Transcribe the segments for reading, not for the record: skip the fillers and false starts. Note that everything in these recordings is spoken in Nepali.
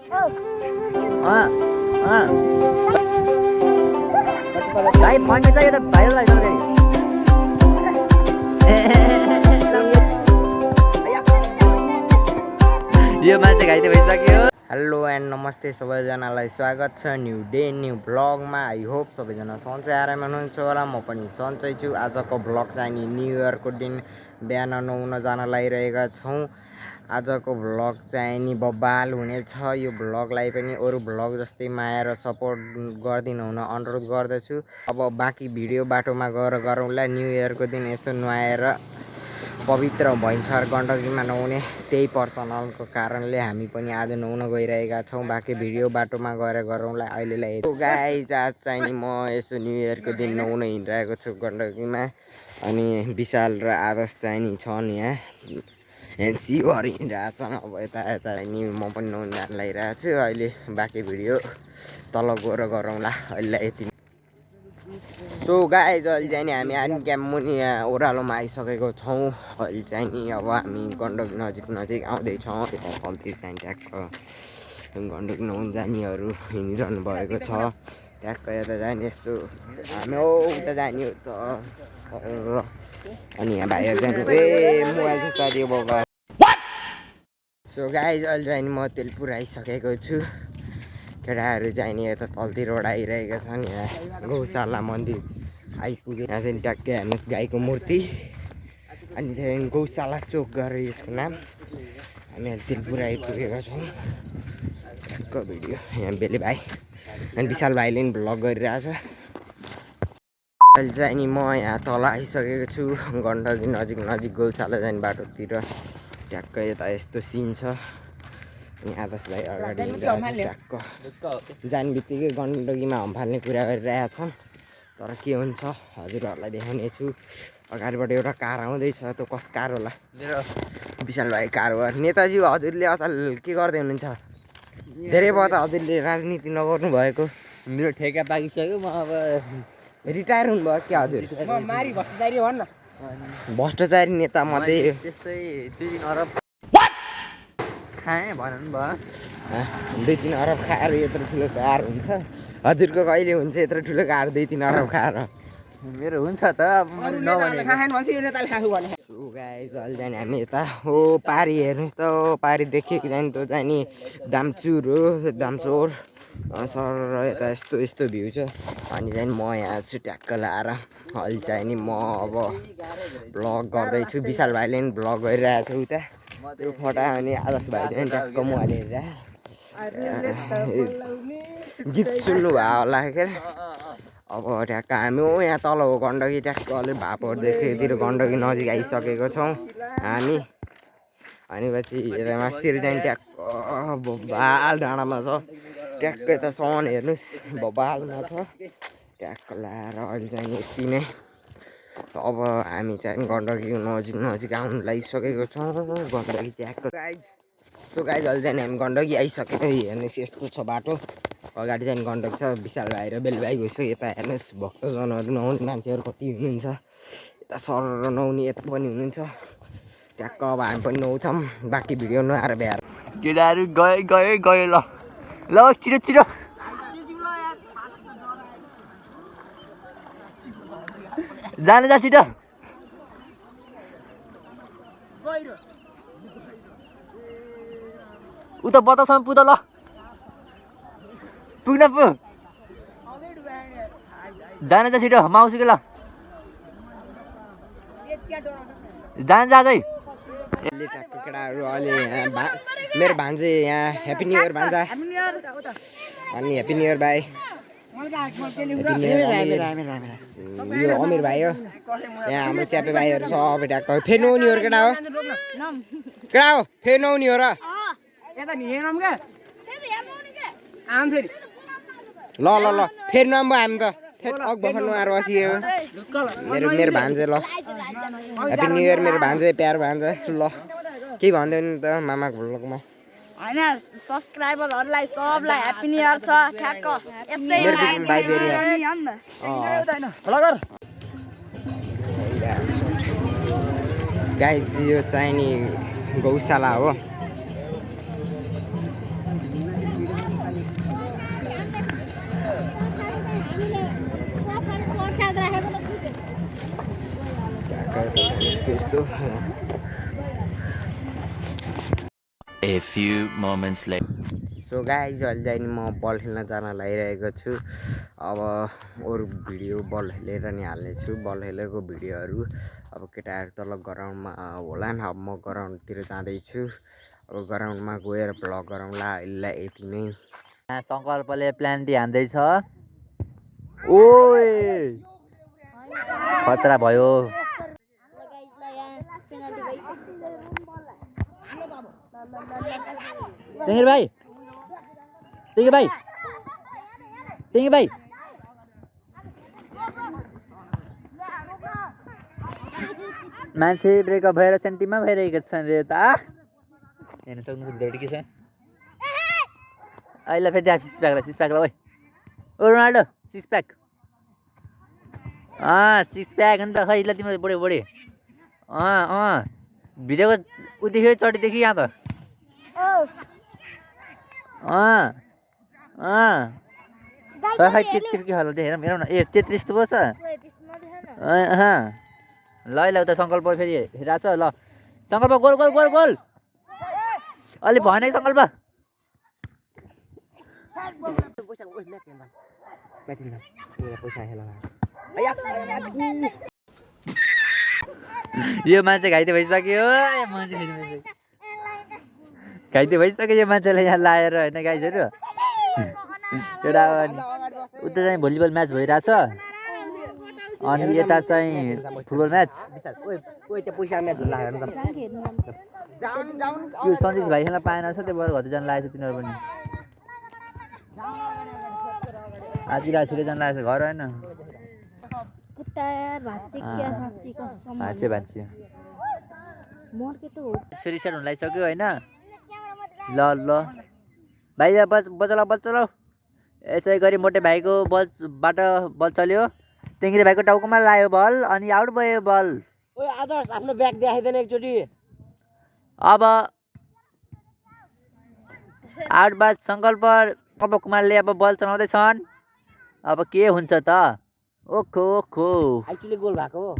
भाइ फन्ड चाहिँ त भाइरल भइसक्यो फेरि यो मान्छे घाइते भइसक्यो। हेलो एन्ड नमस्ते सबैजनालाई स्वागत छ न्यू डे न्यू ब्लगमा। आई होप सबैजना सन्चै आराममा हुनुहुन्छ होला। म पनि सन्चै छु। आजको ब्लग चाहिँ नि न्यू इयरको दिन बिहान 9 जान लागिरहेका छौँ। आजको भ्लग चाहिँ नि बब्बाल हुनेछ। यो भ्लगलाई पनि अरू भ्लग जस्तै माया र सपोर्ट गरिदिनु हुन अनुरोध गर्दछु। अब बाँकी भिडियो बाटोमा गएर गरौँला। न्यू इयरको दिन यसो नुहाएर पवित्र भइन्छ गण्डकीमा नुहाउने, त्यही पर्सनलको कारणले हामी पनि आज नुहाउन गइरहेका छौँ। बाँकी भिडियो बाटोमा गएर गरौँला। अहिलेलाई गाइज आज चाहिँ नि म यसो न्यू इयरको दिन नुहाउन हिँडिरहेको छु गण्डकीमा। अनि विशाल र आदर्श चाहिँ नि छन् यहाँ एनसी गरिरहेको छन्। अब यता यता नि म पनि नुहाउन जान लागिरहेको छु। अहिले बाँकी भिडियो तल गएर गरौँला। अहिलेलाई यति। सो गाइज अहिले चाहिँ नि हामी आर्मी क्याम्प मुनि यहाँ ओह्रालोमा आइसकेको छौँ। अहिले चाहिँ नि अब हामी गण्डकी नजिक आउँदैछौँ। यता तलतिर चाहिँ ट्याक्क गण्डकी नुहाउन जानेहरू हिँडिरहनु भएको छ। ट्याक्क यता जाने यस्तो हामी उता जाने त। अनि यहाँ भाइहरू जानु मोबाइल चुतारियो बाबा। सो गाइज अहिले चाहिँ नि म तेलपुर आइसकेको छु। केटाहरू चाहिँ नि यता तलतिरबाट आइरहेका छन्। यहाँ गौशाला मन्दिर आइपुग्यो। यहाँ चाहिँ ट्याक्कै हेर्नुहोस् गाईको मूर्ति। अनि चाहिँ गौशाला चोक गरेर यसको नाम। हामी यहाँ तेलपुर आइपुगेका छौँ। ट्याक्क भिडियो यहाँ बेले भाइ अनि विशाल भाइले पनि भ्लग गरिरहेछ। अहिले चाहिँ नि म यहाँ तल आइसकेको छु गण्डकी नजिक गौशाला जाने बाटोतिर। ट्याक्क यता यस्तो सिन छ। अनि आदर्शलाई अगाडि ट्याक्क जाने बित्तिकै गण्डकीमा हम फाल्ने कुरा गरिरहेका छन्। तर के हुन्छ हजुरहरूलाई देखाउने छु। अगाडिबाट एउटा कार आउँदैछ। त्यो कस कार होला? मेरो विशाल भाइ कार हो। नेताजी हजुरले अचल के गर्दै हुनुहुन्छ? धेरै भयो त हजुरले राजनीति नगर्नु भएको। मेरो ठेका पाकिसक्यो। म अब रिटायर हुनुभयो क्या हजुर? भ्रष्टाचारी नेता मध्ये त्यस्तै 2-3 अरब खाएँ भन्नु भयो। 2-3 अरब खाएर यत्रो ठुलो कार हुन्छ? हजुरको कहिले हुन्छ यत्रो ठुलो कार 2-3 अरब खाएर? मेरो हुन्छ त गाइज अहिले जाने हामी यता हो पारी हेर्नुहोस् त। पारी देखेको जाने त चाहिँ नि दामचुर हो। दामचोर सर यता यस्तो भ्यू छ। अनि चाहिँ म यहाँ छु ट्याक्क लाएर। अहिले चाहिँ नि म अब भ्लग गर्दैछु। विशाल भाइले पनि भ्लग गरिरहेको छ उता त्यो फटा। अनि आदर्श भाइ चाहिँ ट्याक्क म हालेर गीत सुन्नु भयो होला के। अब ट्याक्क हामी यहाँ तल हो गण्डकी। ट्याक्क अलि भापहरूदेखितिर गण्डकी नजिक आइसकेको छौँ हामी। अनि पछि यता मास्तिर चाहिँ ट्याक्क बबाल डाँडामा छ। ट्याक्क यता सन हेर्नुहोस् बबालमा छ। ट्याक्क लाएर अहिले चाहिँ यति नै। अब हामी चाहिँ गण्डकी नजिक आउनु लागिसकेको छौँ। गण्डकी ट्याक्क गाइज। सो गाइज अहिले चाहिँ हामी गण्डकी आइसकेको। हेर्नुहोस् यस्तो छ बाटो। अगाडि चाहिँ गण्डकी छ। विशाल भाइ र बेल भाइ गइसक्यो। यता हेर्नुहोस् भक्तजनहरू नुहाउने मान्छेहरू कति हुनुहुन्छ। यता सर नुहाउने यता पनि हुनुहुन्छ। ट्याक्क अब हामी पनि नुहाउँछौँ। बाँकी भिडियो नुहाएर भ्याएर केटाहरू गयो ल छिटो जाने जा छिटो। उता बतासम्म पुग्दा ल पुग्न जाने जा छिटो। माउसीको ल जाने जा चाहिँ। यसले ट्याक्क केटाहरू अहिले मेरो भान्जे यहाँ ह्याप्पी न्यु इयर भान्जा। अनि ह्याप्पी न्यु इयर भाइ। यो अमिर भाइ हो। यहाँ हाम्रो च्यापे भाइहरू सब ट्याक्क फेरि नुहाउने हो केटा हो फेरि नुहाउने हो र ल फेरि नुहाउँ हामी त फेरि अघ भर्खर नुहाएर बसियो मेरो भान्जे। ल ह्याप्पी न्यु इयर मेरो भान्जे प्यारो भान्जे। ल के भन्दै नि त मामाको भ्लगमा हैन सब्स्क्राइबरहरुलाई सबलाई ह्यापी न्यु इयर छ। ठ्याक्क यस्तै गाइस यो चाहिँ नि गौशाला हो। यस्तो A few moments later. So guys अहिले चाहिँ नि म बल खेल्न जान लागिरहेको छु अब अरू भिडियो बल खेलेर नि हाल्नेछु बल खेलेको भिडियोहरू अब केटाहरू तल ग्राउन्डमा होला नि अब म ग्राउन्डतिर जाँदैछु अब ग्राउन्डमा गएर भ्लग गरौँला अहिले यति नै सङ्कल्पले प्लान्टी हान्दैछ ओए खतरा भयो टेङ्गे भाइ टेङ्गे भाइ टेङ्गे भाइ मान्छे ब्रेकअप भएर सेन्टीमा भइरहेको छन् रे त हेर्न सक्नुहुन्छ भिडियो के छ अहिले फेरि त्यहाँ सिक्स प्याक ल ओइ ओ Ronaldo six pack six pack अन्त खै ल तिम्रो बढी बढी भिडियोको ऊ देख्यो चटीदेखि यहाँ त खै त्यति के होला हेरौँ हेरौँ न ए 33 त पो छ ल ल उता सङ्कल्प फेरि हेरिरहेको छ ल सङ्कल्प गोल गोल गोल गोल अलि भनेको सङ्कल्प यो मान्छे घाइते भइसक्यो घाइते भइसक्यो यो मान्छेलाई यहाँ लाएर होइन गाइजहरू एउटा उता चाहिँ भलिबल म्याच भइरहेछ अनि यता चाहिँ फुटबल म्याच यो सन्जित भाइ खेल्न पाएन छ त्यो भएर घर जानु लागेको छ तिनीहरू पनि आधी रात छिटो जानु लागेको छ घर होइन भाँच्यो भाँच्यो फेरि स्टार्ट हुन लागिसक्यो होइन ल ल भाइ बचाउ बचाउ यसै गरी मोटे भाइको बलबाट बल चल्यो टेङ्ग्रे भाइको टाउकोमा लाग्यो बल अनि आउट भयो बल आदर्श आफ्नो ब्याग देखाइदिएन एकचोटि अब आउटबाट सङ्कल्प कुमारले अब बल चलाउँदैछन् अब के हुन्छ त ओखो ओखो एक्चुअली गोल भएको हो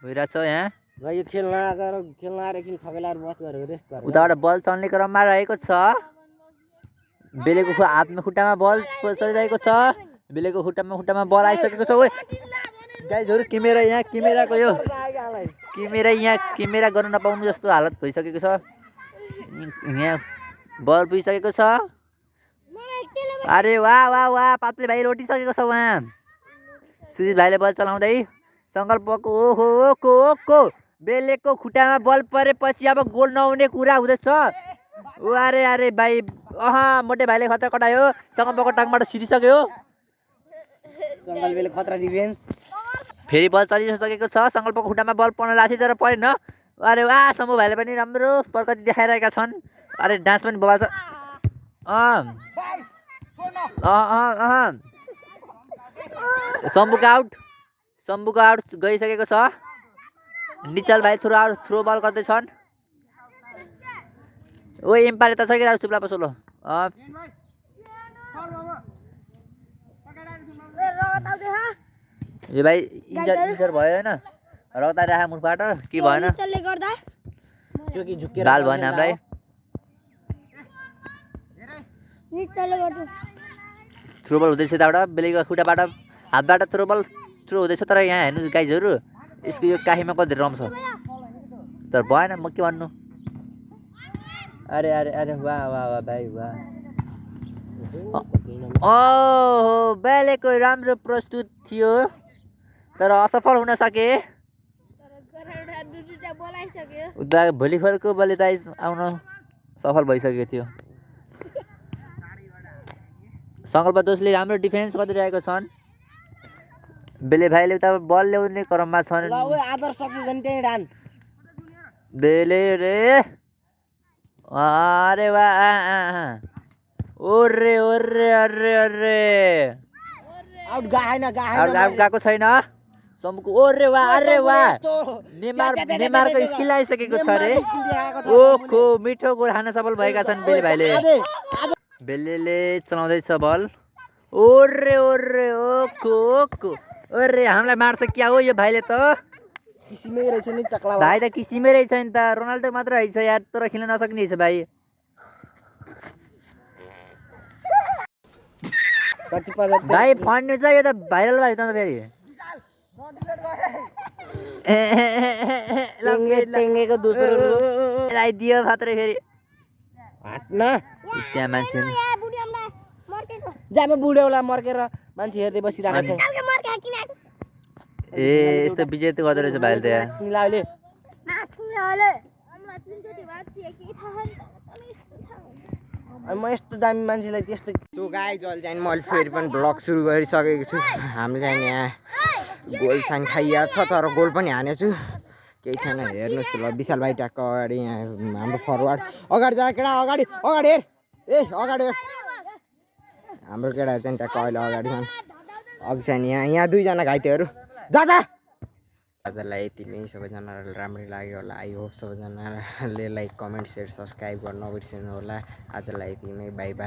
भइरहेछ यहाँ र यो खेल्न आएर एकछिन थकेलाएर बस गरेको रेस्ट गरेको उताबाट बल चल्ने क्रममा रहेको छ बेलेको हातमा खुट्टामा बल चलिरहेको छ बेलेको खुट्टामा बल आइसकेको छ ओइ गाइजहरू क्यामेरा क्यामेरा गर्नु नपाउनु जस्तो हालत भइसकेको छ यहाँ बल पुगिसकेको छ अरे वाह वाह वाह पातले भाइ रोटिसकेको छ उहाँ सुजित भाइले बल चलाउँदै सङ्कल्पको ओहो ओको ओको बेलेको खुट्टामा बल परेपछि अब गोल नहुने कुरा हुँदैछ अरे अरे भाइ मोटे भाइले खतरा कटायो सङ्कल्पको टाङबाट छिरिसक्यो खतरा डिफेन्स फेरि बल चलिसकेको छ सङ्कल्पको खुट्टामा बल पर्न लाग्थ्यो तर परेन अरे वाह शम्भु भाइले पनि राम्रो प्रगति देखाइरहेका छन् अरे डान्स पनि बबाल छ शम्भुको आउट गइसकेको छ निचल भाइ थ्रो बल गर्दैछन् ओ एम्पायर त छ कि चुप्ला पसोलो यो भाइ इन्जर भयो होइन रक्ता राख मुखबाट के भएन बाल भएन हामीलाई थ्रोबल हुँदैछ यताबाट बेलेको खुट्टाबाट हातबाट थ्रो हुँदैछ तर यहाँ हेर्नु गाइजहरू यसको यो काखीमा कति रम छ तर भएन म के भन्नु अरे अरे अरे वाह वाह वाह भाइ वाह ओहो बेलेको राम्रो प्रस्तुत थियो तर असफल हुन सके उता भलिबलको बलिदाई आउन सफल भइसकेको थियो सङ्कल्प दोषले राम्रो डिफेन्स गरिरहेको छन् बेले भाइले उता बल ल्याउने क्रममा छन् बेले रे अरे वाह ओरे ओरे अरे अरे आउट गएको छैन शम्भुको ओरे वाह नेमारको स्किल आइसकेको छ रे ओखो मिठो गोल हान्न सफल भएका छन् बेले भाइले बेलेले चलाउँदैछ बल ओरे ओरे ओखो ओखो ओरे हामीलाई मार्छ क्या हो यो भाइले त किसिमै रहेछ नि टक्ला भाइ त किसिमै रहेछ नि त रोनाल्डो मात्र रहेछ यार तर खेल्न नसक्ने रहेछ भाइ कति पचास भाइ फन्ड छ यो त भाइरल भयो त फेरि टेङ्गेको दोस्रो लगाइदियो मात्रै फेरि हाट्न त्यहाँ मान्छे जाब बुढेउला मर्केर मान्छे हेर्दै बसिरहेको छ ए यस्तो विजय त गर्दो रहेछ भाइले त यार मिलाउले म यस्तो दामी मान्छेलाई त्यस्तो सो गाइज अहिले चाहिँ मैले फेरि पनि भ्लग सुरु गरिसकेको छु हामीले चाहिँ यहाँ गोल चाहिँ खाइएको छ तर गोल पनि हानेको छु केही छैन हेर्नुहोस् ल विशाल भाइ ट्याक्क अगाडि यहाँ हाम्रो फरवार्ड अगाडि जा केटा अगाडि अगाडि हेर ए अगाडि हेर हाम्रो केटाहरू चाहिँ ट्याक्क अहिले अगाडि छन् अघि चाहिँ यहाँ दुईजना घाइतेहरू जा जा आजलाई यति नै सबैजनालाई राम्रै लाग्यो होला आई होप सबैजनाले लाइक कमेन्ट सेयर सब्सक्राइब गर्न नबिर्सिनु होला आजलाई यति नै बाई बाई